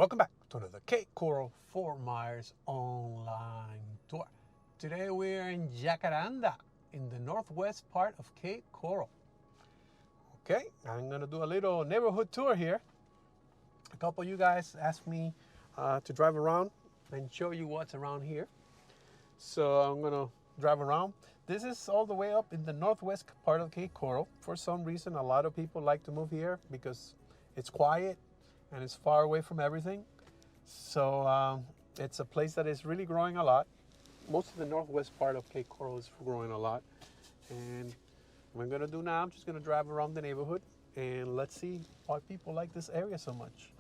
welcome back to another Cape Coral Fort Myers online tour. Today we're in Jacaranda in the northwest part of Cape Coral. Okay, I'm gonna do a little neighborhood tour here. A couple of you guys asked me to drive around and show you what's around here. So I'm gonna drive around. This is all the way up in the northwest part of Cape Coral. For some reason, a lot of people like to move here because it's quiet and it's far away from everything. So it's a place that is really growing a lot. Most of the northwest part of Cape Coral is growing a lot. And what I'm gonna do now, I'm just gonna drive around the neighborhood and let's see why people like this area so much.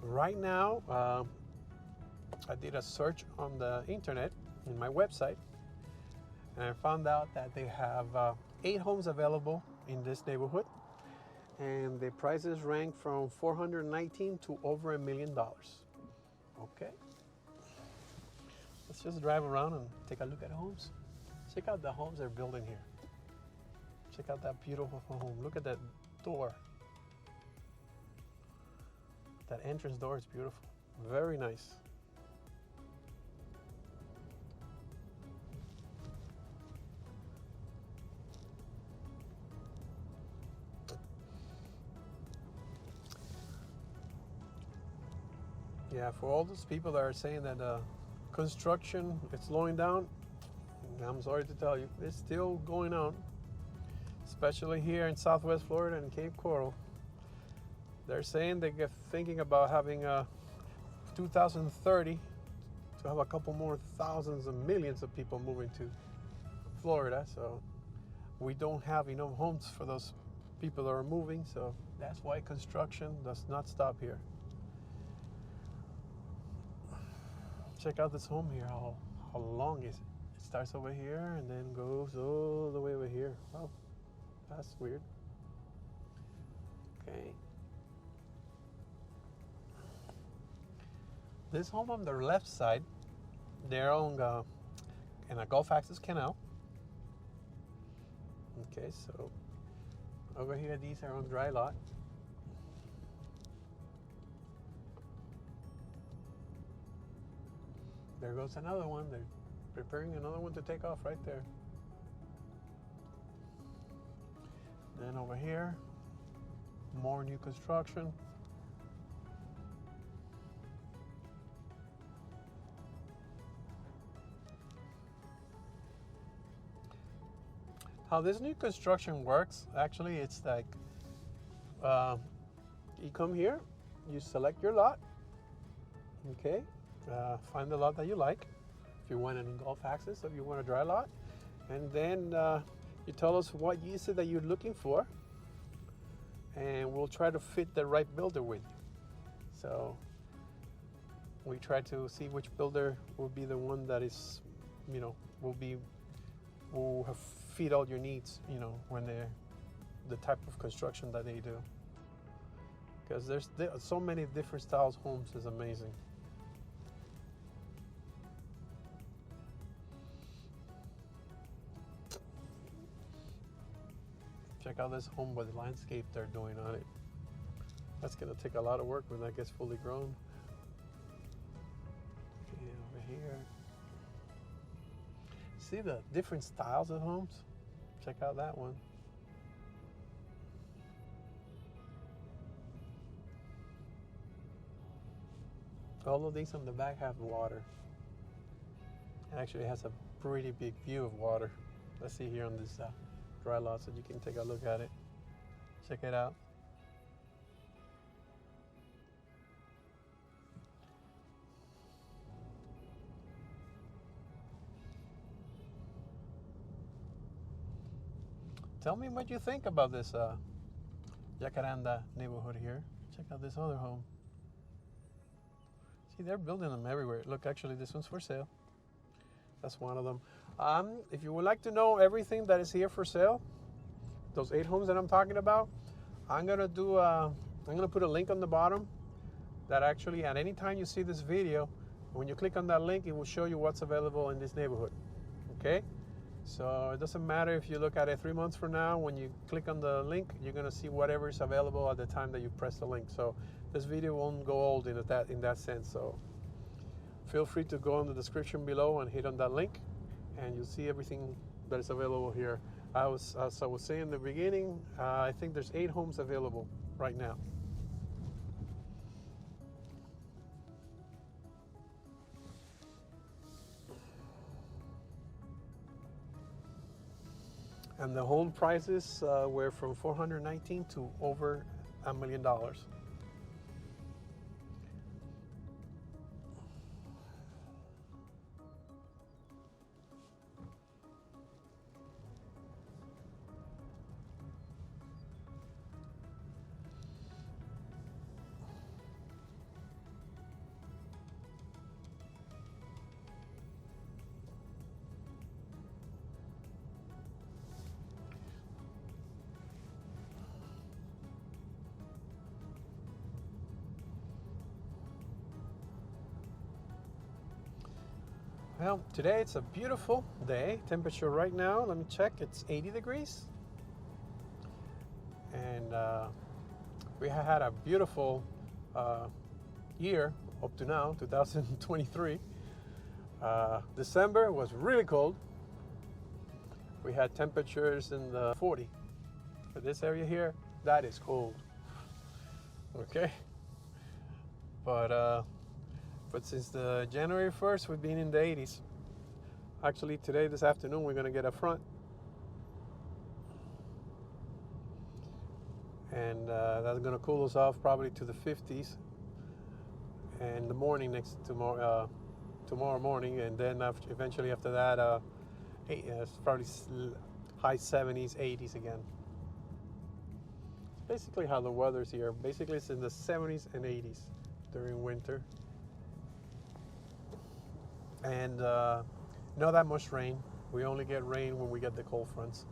Right now, I did a search on the internet, in my website, and I found out that they have 8 homes available in this neighborhood, and the prices rank from $419 to over $1 million. Okay, let's just drive around and take a look at homes. Check out the homes they're building here. Check out that beautiful home. Look at that door. That entrance door is beautiful. Very nice. Yeah, for all those people that are saying that construction is slowing down, I'm sorry to tell you, it's still going on, especially here in Southwest Florida and Cape Coral. They're saying they're thinking about having 2030 to have a couple more thousands of millions of people moving to Florida. So we don't have enough homes for those people that are moving. So that's why construction does not stop here. Check out this home here. How long is it? It starts over here and then goes all the way over here. Oh, that's weird. Okay. This home on the left side, they're on in a Gulf Access Canal. Okay, so over here, these are on dry lot. There goes another one. They're preparing another one to take off right there. Then over here, more new construction. How this new construction works, actually, it's like you come here, you select your lot, okay, find the lot that you like, if you want it in Gulf Access, or if you want a dry lot, and then you tell us what is it that you're looking for, and we'll try to fit the right builder with you. So we try to see which builder will be the one that is, will have fit all your needs, when they're the type of construction that they do. Because there's so many different styles homes, is amazing. Check out this home with the landscape they're doing on it. That's gonna take a lot of work when that gets fully grown. Okay, over here. See the different styles of homes? Check out that one. All of these on the back have water. It actually has a pretty big view of water. Let's see here on this dry lot so you can take a look at it. Check it out. Tell me what you think about this Jacaranda neighborhood here. Check out this other home. See, they're building them everywhere. Look, actually, this one's for sale. That's one of them. If you would like to know everything that is here for sale, those 8 homes that I'm talking about, I'm gonna put a link on the bottom that actually, at any time you see this video, When you click on that link, it will show you what's available in this neighborhood. Okay? So it doesn't matter if you look at it 3 months from now. When you click on the link, you're going to see whatever is available at the time that you press the link. So this video won't go old in that sense. So feel free to go in the description below and hit on that link, and you'll see everything that is available here. As I was saying in the beginning, I think there's 8 homes available right now. And the home prices were from $419,000 to over $1 million. Well, today it's a beautiful day. Temperature right now, let me check, it's 80 degrees. And we have had a beautiful year up to now, 2023. December was really cold. We had temperatures in the 40. For this area here, that is cold. Okay? But since the January 1st, we've been in the 80s. Actually, today, this afternoon, we're going to get a front. And that's going to cool us off probably to the 50s. And the morning tomorrow morning. And then eventually after that, it's probably high 70s, 80s again. It's basically how the weather's here. Basically, it's in the 70s and 80s during winter. And not that much rain. We only get rain when we get the cold fronts.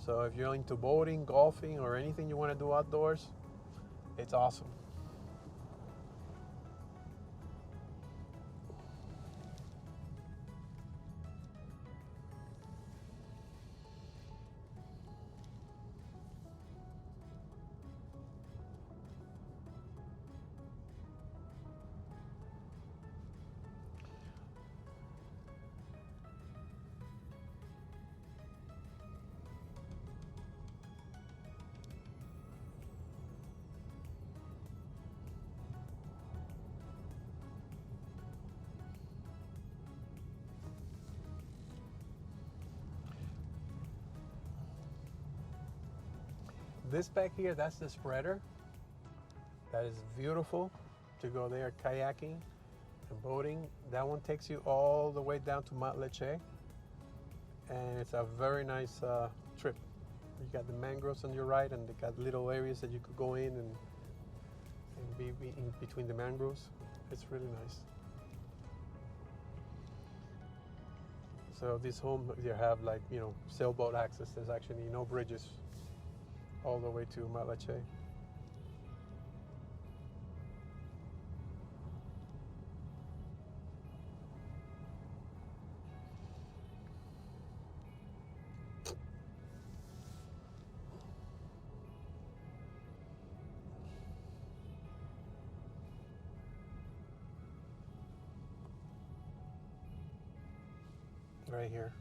So if you're into boating, golfing, or anything you want to do outdoors, it's awesome. This back here, that's the spreader. That is beautiful to go there kayaking and boating. That one takes you all the way down to Mount Leche. And it's a very nice trip. You got the mangroves on your right, and they got little areas that you could go in and be in between the mangroves. It's really nice. So this home, you have like, sailboat access. There's actually no bridges all the way to Mount Leche. Right here.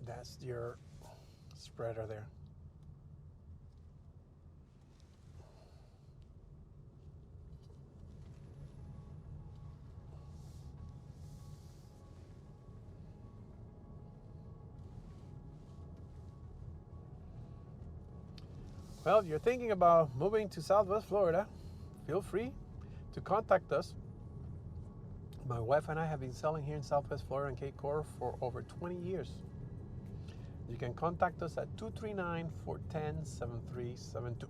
That's your spreader there. Well, if you're thinking about moving to Southwest Florida, feel free to contact us. My wife and I have been selling here in Southwest Florida and Cape Coral for over 20 years. You can contact us at 239-410-7372.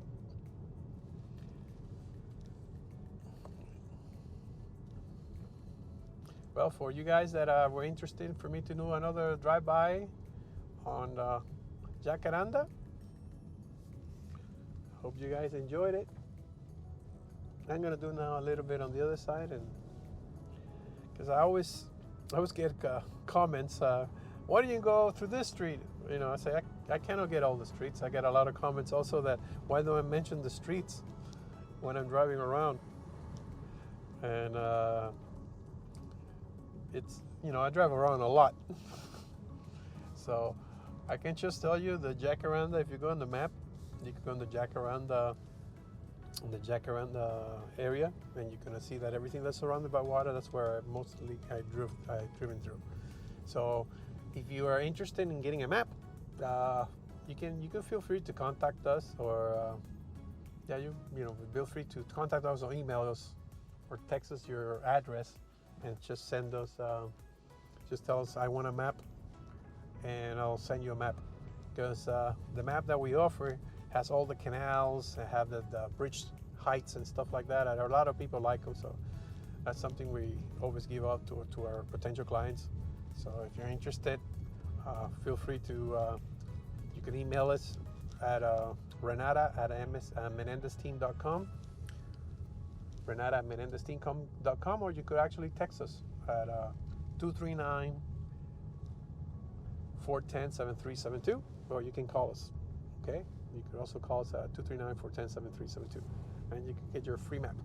Well, for you guys that were interested for me to do another drive-by on Jacaranda, Hope you guys enjoyed it. I'm gonna do now a little bit on the other side, and because I always get comments. Why do you go through this street? You know, I say I cannot get all the streets. I get a lot of comments also that why do I mention the streets when I'm driving around? And it's, you know, I drive around a lot. So I can just tell you the Jacaranda, if you go on the map, you can go on the Jacaranda, area, and you're gonna see that everything that's surrounded by water, that's where I've driven through. So if you are interested in getting a map, you can feel free to contact us, or you know, feel free to contact us or email us or text us your address, and just send us, just tell us I want a map, and I'll send you a map. Because the map that we offer has all the canals, have the bridge heights and stuff like that. And a lot of people like them, so that's something we always give out to our potential clients. So if you're interested, feel free to, you can email us at Renata at menendezteam.com, Renata at menendezteam.com, or you could actually text us at 239-410-7372, or you can call us, okay? You could also call us at 239-410-7372, and you can get your free map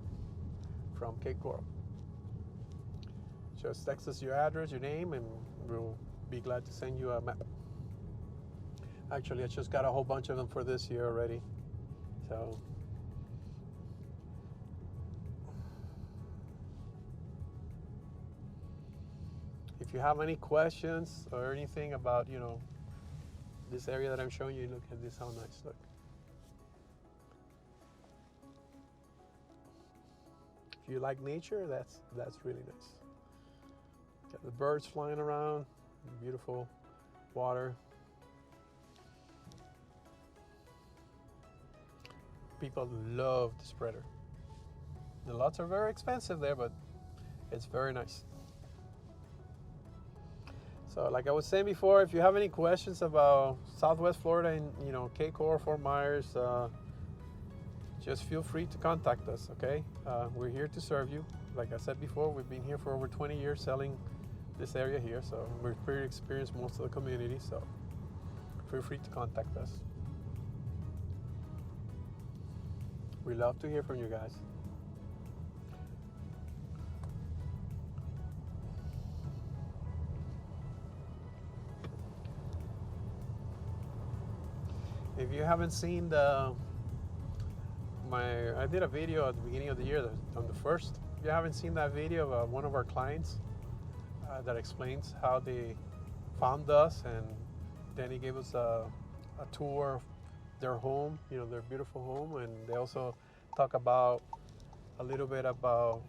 from Cape Coral. Just text us your address, your name, and we'll be glad to send you a map. Actually, I just got a whole bunch of them for this year already. So if you have any questions or anything about, you know, this area that I'm showing you, look at this, how nice, look. If you like nature, that's really nice. Got the birds flying around, beautiful water. People love the spreader. The lots are very expensive there, but it's very nice. So like I was saying before, if you have any questions about Southwest Florida and, you know, Cape Coral, Fort Myers, just feel free to contact us, okay? We're here to serve you. Like I said before, we've been here for over 20 years selling this area here, so we're pretty experienced most of the community, so feel free to contact us. We love to hear from you guys. If you haven't seen I did a video at the beginning of the year on the 1st. If you haven't seen that video of one of our clients that explains how they found us, and then he gave us a tour of their home, you know, their beautiful home, and they also talk about a little bit about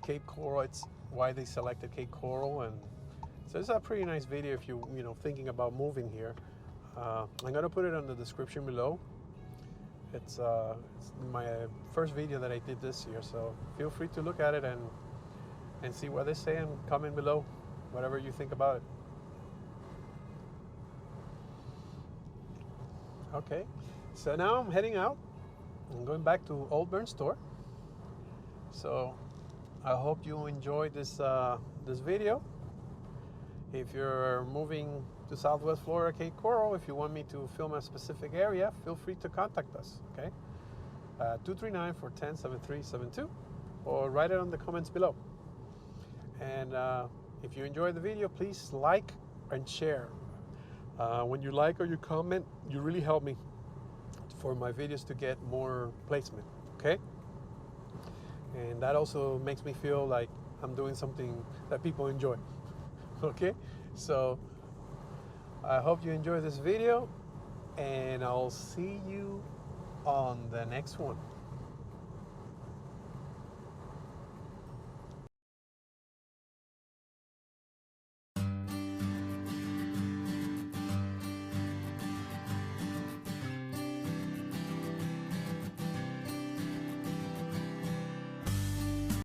Cape Coral. It's why they selected Cape Coral, and so it's a pretty nice video if you know, thinking about moving here. I'm gonna put it in the description below. It's my first video that I did this year, so feel free to look at it and see what they say, and comment below whatever you think about it. Okay, so now I'm heading out. I'm going back to Old Burn store. So I hope you enjoyed this video. If you're moving to Southwest Florida, Cape Coral, if you want me to film a specific area, feel free to contact us, okay? 239-410-7372, or write it on the comments below. And if you enjoyed the video, please like and share. When you like or you comment, you really help me for my videos to get more placement, okay? And that also makes me feel like I'm doing something that people enjoy. Okay, so I hope you enjoy this video, and I'll see you on the next one.